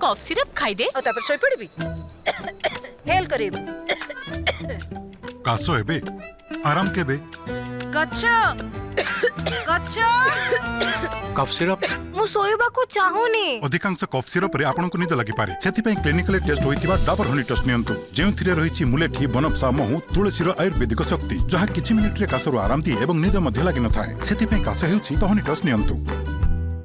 Cough syrup खाई दे और तापर सोई पड़बी हेल करेबी कासो हेबे आराम केबे गच्छा गच्छा कफ सिरप मु सोइबा को चाहूनी अधिकांश कफ सिरप रे आपनको निद लागि पारे सेति पई क्लिनिकली टेस्ट होइतिबा डाबर हॉनिटस नियंतु जेउथिरे रहिछि मुलेठी बनपसा महु तुळसीर आयुर्वेदिक शक्ति जहा किछि मिनिट रे कासरो आराम दिए एवं निद मध्य लागि न थाए सेति पई कास हेउछि तो हॉनिटस नियंतु।